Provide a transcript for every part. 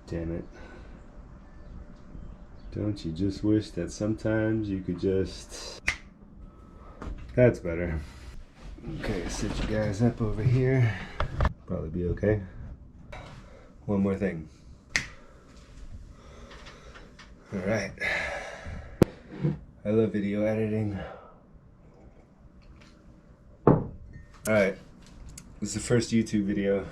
Damn it. Don't you just wish that sometimes you could just... That's better. Okay, sit you guys up over here. Probably be okay. One more thing. Alright. I love video editing. Alright. This is the first YouTube video.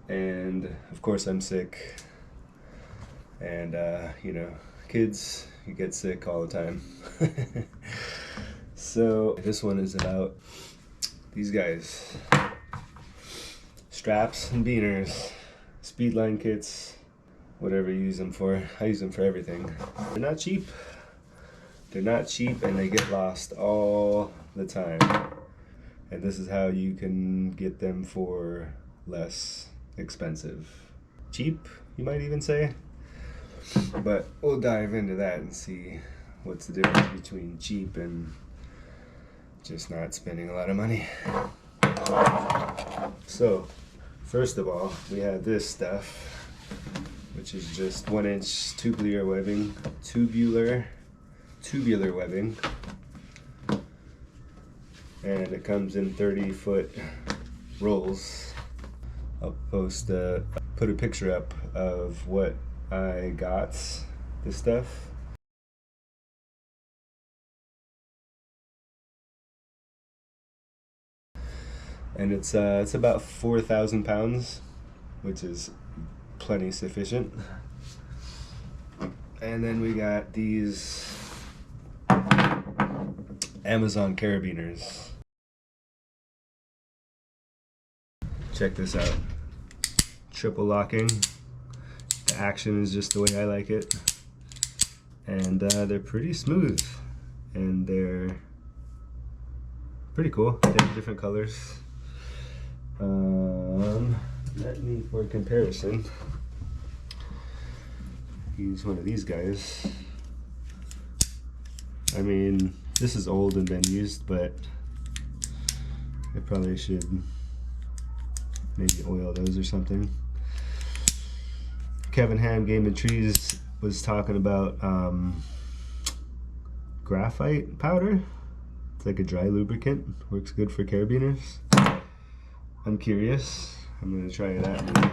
And of course I'm sick. And you know, kids, you get sick all the time. So this one is about these guys. Straps and beaners, speedline kits, whatever you use them for. I use them for everything. They're not cheap. They're not cheap and they get lost all the time. And this is how you can get them for less expensive. Cheap, you might even say. But we'll dive into that and see what's the difference between cheap and just not spending a lot of money. So, first of all, we have this stuff, which is just 1-inch tubular webbing, tubular webbing, and it comes in 30-foot rolls. I'll put a picture up of what I got, this stuff. And it's about 4,000 pounds, which is plenty sufficient. And then we got these Amazon Carabiners. Check this out. Triple locking. The action is just the way I like it. And they're pretty smooth. And they're pretty cool. They have different colors. Let me, for comparison, use one of these guys. I mean, this is old and been used, but I probably should maybe oil those or something. Kevin Ham, Game and Trees, was talking about graphite powder. It's like a dry lubricant. Works good for carabiners. I'm curious. I'm gonna try that.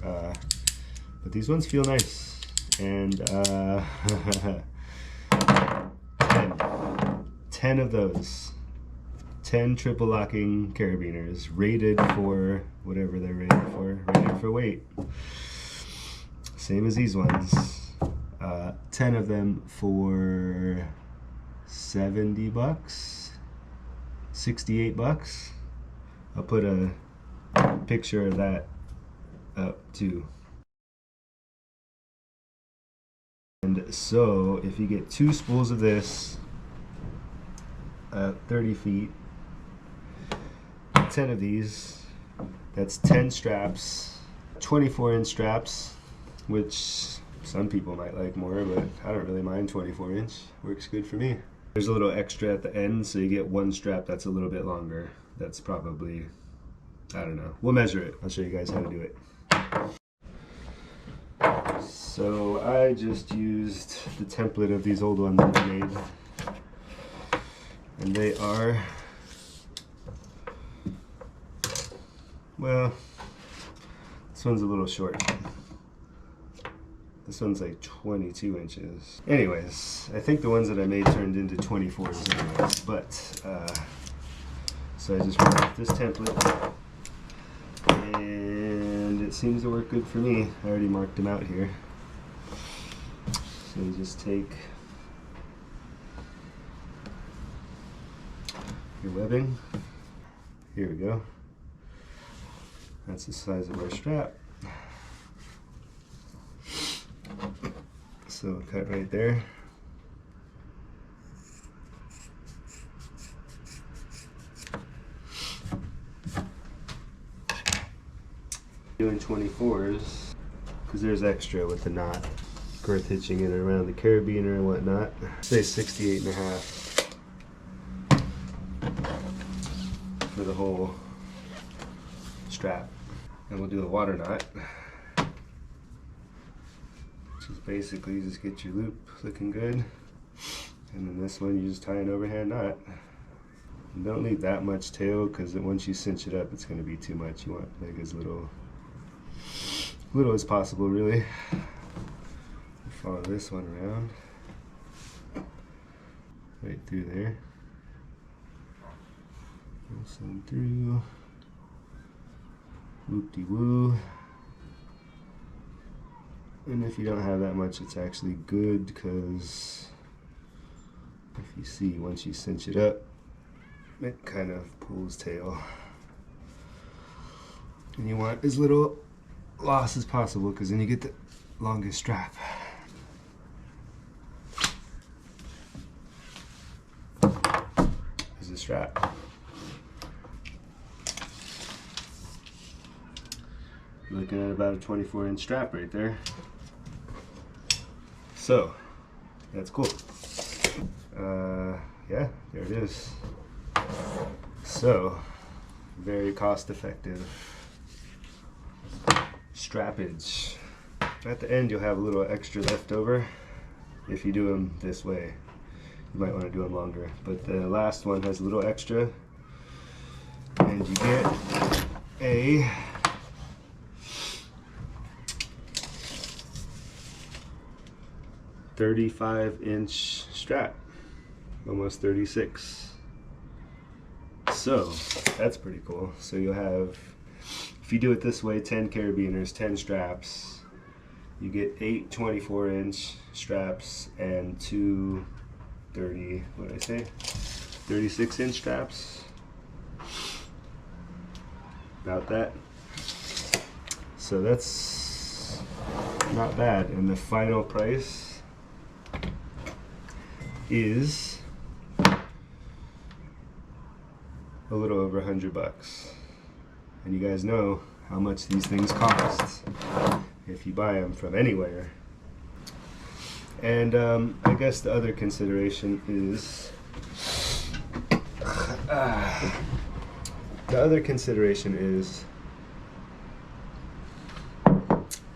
But these ones feel nice. And 10 of those. 10 triple locking carabiners, rated for whatever they're rated for. Rated for weight. Same as these ones. 10 of them for 70 bucks, 68 bucks. I'll put a picture of that up too. And so if you get 2 spools of this, 30 feet, 10 of these, that's 10 straps, 24-inch straps, which some people might like more, but I don't really mind 24-inch. Works good for me. There's a little extra at the end, so you get one strap that's a little bit longer. That's probably, I don't know. We'll measure it. I'll show you guys how to do it. So I just used the template of these old ones that I made. And they are, well, this one's a little short. This one's like 22 inches. Anyways, I think the ones that I made turned into 24s anyways, but, so I just went with this template, and it seems to work good for me. I already marked them out here. So you just take your webbing. Here we go. That's the size of our strap. So cut right there. Doing 24s because there's extra with the knot, girth hitching it around the carabiner and whatnot. Say 68.5 for the the whole strap. And we'll do a water knot, which is basically just get your loop looking good. And then this one, you just tie an overhand knot. And don't leave that much tail, because once you cinch it up, it's going to be too much. You want like as little as possible, really. Follow this one around, right through there. Sling through. Whoop-de-woo. And if you don't have that much, it's actually good, because if you see, once you cinch it up, it kind of pulls tail. And you want as little loss as possible, because then you get the longest strap. This is the strap. You're looking at about a 24-inch strap right there. So, that's cool. Yeah, there it is. So, very cost effective strappage. At the end, you'll have a little extra left over if you do them this way. You might want to do them longer, but the last one has a little extra, and you get a 35-inch strap, almost 36. So that's pretty cool. So you'll have, if you do it this way, 10 carabiners, 10 straps. You get 8 24-inch straps and 2 36-inch straps. About that. So that's not bad. And the final price is a little over $100. And you guys know how much these things cost if you buy them from anywhere. And I guess the other consideration is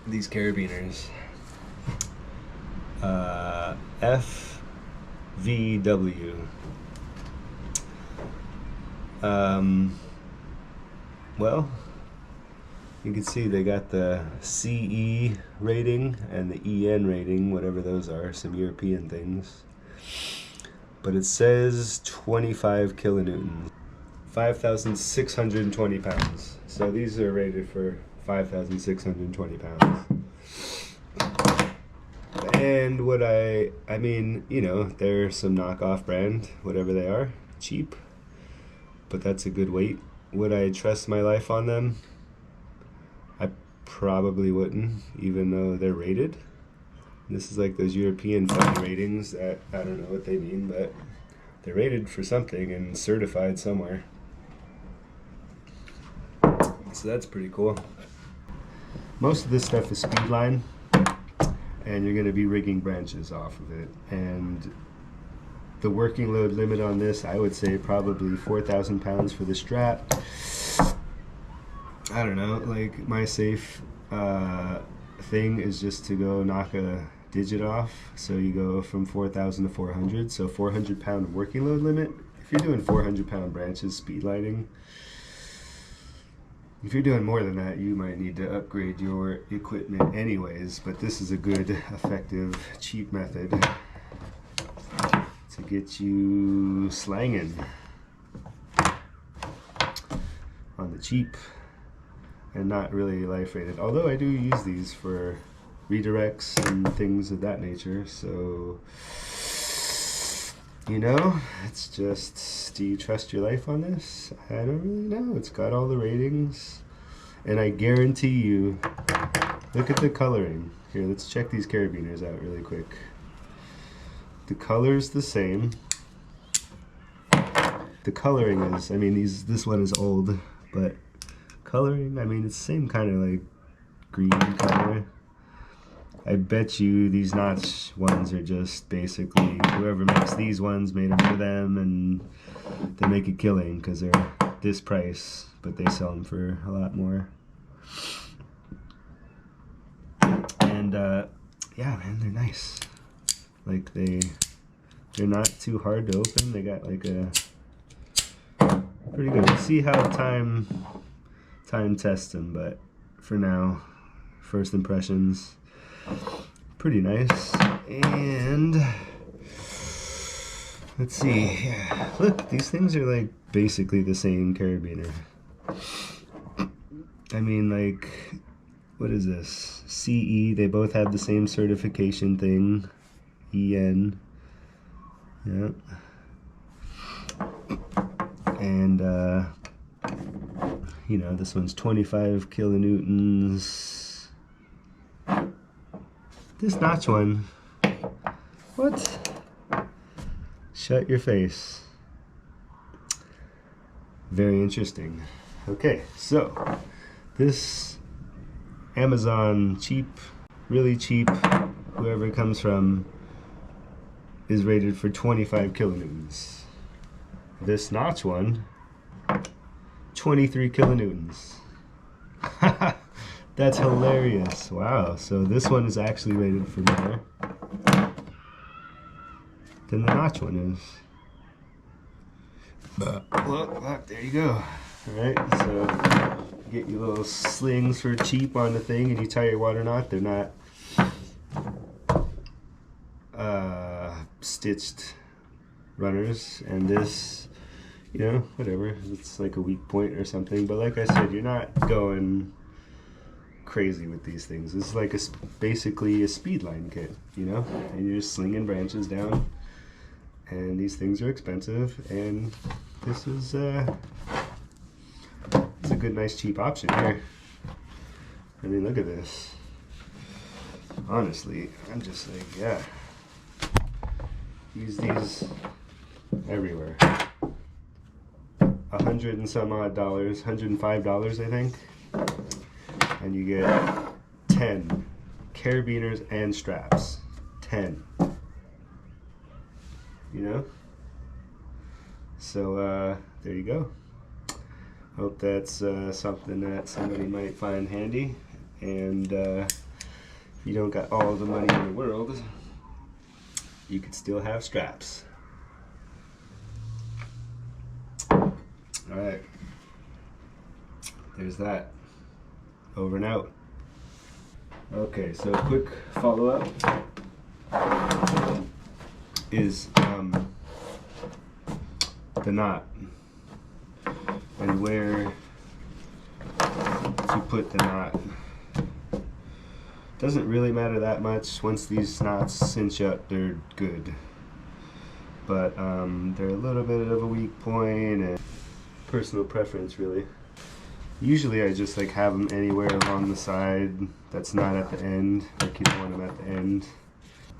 these carabiners. FVW. Well, you can see they got the CE rating and the EN rating, whatever those are, some European things. But it says 25 kilonewtons, 5,620 pounds. So these are rated for 5,620 pounds. And what I mean, you know, they're some knockoff brand, whatever they are, cheap, but that's a good weight. Would I trust my life on them? I probably wouldn't, even though they're rated. This is like those European funny ratings that I don't know what they mean, but they're rated for something and certified somewhere. So that's pretty cool. Most of this stuff is speedline, and you're going to be rigging branches off of it. And the working load limit on this, I would say probably 4,000 pounds for the strap. I don't know, like my safe thing is just to go knock a digit off. So you go from 4,000 to 400, so 400 pound working load limit. If you're doing 400 pound branches, speed lighting, if you're doing more than that, you might need to upgrade your equipment anyways, but this is a good, effective, cheap method to get you slanging on the cheap and not really life rated. Although I do use these for redirects and things of that nature, so you know, it's just, do you trust your life on this? I don't really know. It's got all the ratings, and I guarantee you, look at the coloring. Here, let's check these carabiners out really quick. The color's the same. The coloring is, I mean, this one is old, but coloring, I mean, it's the same kind of like green color. I bet you these notch ones are just basically whoever makes these ones made them for them, and they make a killing because they're this price, but they sell them for a lot more. And yeah, man, they're nice. Like they're not too hard to open. They got like a pretty good. We'll see how time tests them, but for now, first impressions, pretty nice. And let's see. Yeah, look, these things are like basically the same carabiner. I mean, like, what is this? CE. They both have the same certification thing. EN. Yeah. And you know, this one's 25 kilonewtons. This notch one, what? Shut your face. Very interesting. Okay, so this Amazon cheap, really cheap, whoever it comes from, is rated for 25 kilonewtons. This notch one, 23 kilonewtons. That's hilarious. Wow, so this one is actually rated for more than the notch one is. But look, there you go. Alright, so you get your little slings for cheap on the thing and you tie your water knot. They're not stitched runners, and this, you know, whatever, it's like a weak point or something, but like I said, you're not going crazy with these things. This is like basically a speedline kit, you know, and you're just slinging branches down, and these things are expensive, and this is it's a good, nice, cheap option here. I mean, look at this. Honestly, I'm just like, yeah, use these everywhere. $100 and some odd, $105 I think, and you get 10 carabiners and straps. 10. You know? So there you go. Hope that's something that somebody might find handy, and if you don't got all the money in the world, you could still have straps. Alright, there's that. Over and out. Okay, so quick follow-up is the knot and where to put the knot. Doesn't really matter that much. Once these knots cinch up, they're good, but they're a little bit of a weak point, and personal preference really. Usually I just like have them anywhere along the side that's not at the end, like you don't want them at the end.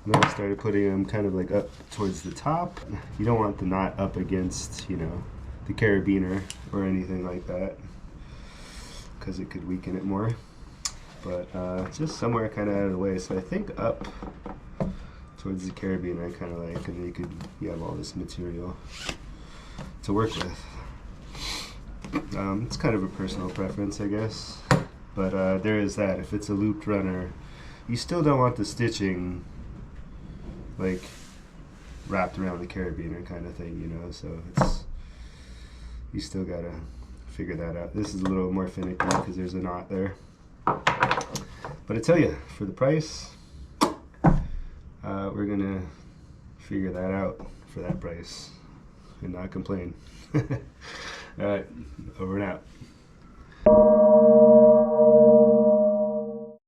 And then I started putting them kind of like up towards the top. You don't want the knot up against, you know, the carabiner or anything like that, because it could weaken it more. But just somewhere kind of out of the way. So I think up towards the carabiner I kind of like, and then you have all this material to work with. It's kind of a personal preference, I guess, but there is that. If it's a looped runner, you still don't want the stitching like wrapped around the carabiner kind of thing, you know, so it's, you still gotta figure that out. This is a little more finicky because there's a knot there, but I tell you, for the price, we're gonna figure that out for that price and not complain. Alright, over and out.